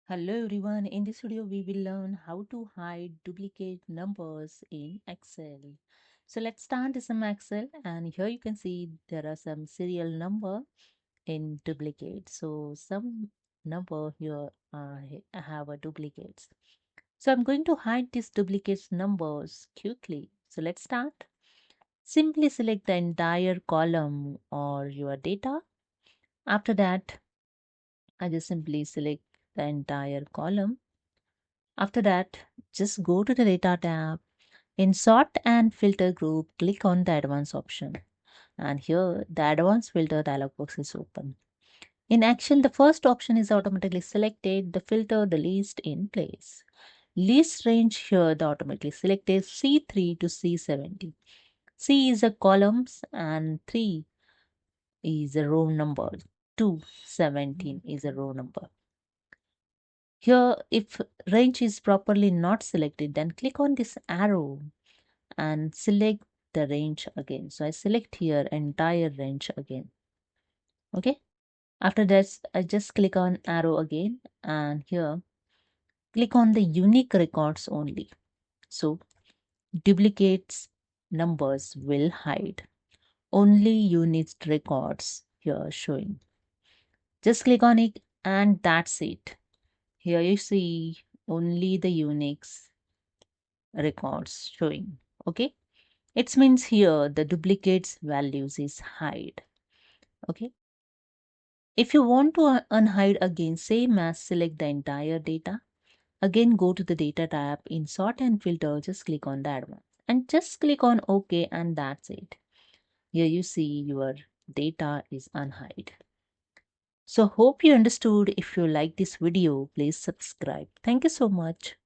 Hello everyone, in this video we will learn how to hide duplicate numbers in Excel. So let's start this in Excel, and here you can see there are some serial number in duplicate. So some number here have a duplicates. So I'm going to hide these duplicates numbers quickly. So let's start. Simply select the entire column or your data. After that, I just simply select the entire column. After that, just go to the data tab. In sort and filter group, click on the advanced option. And here the advanced filter dialog box is open. In action, the first option is automatically selected, the filter the least in place. List range here the automatically selected C3 to C70. C is a columns and 3 is a row number. 217 is a row number. Here, if range is properly not selected, then click on this arrow and select the range again. So I select here entire range again. Okay. After that, I just click on arrow again, and here click on the unique records only. So duplicates numbers will hide. Only unique records here showing. Just click on it and that's it. Here you see only the uniques records showing. Okay. It means here the duplicates values is hide. Okay. If you want to unhide again, same as select the entire data. Again, go to the data tab in sort and filter, just click on that one and just click on OK, and that's it. Here you see your data is unhide. So hope you understood. If you like this video, please subscribe. Thank you so much.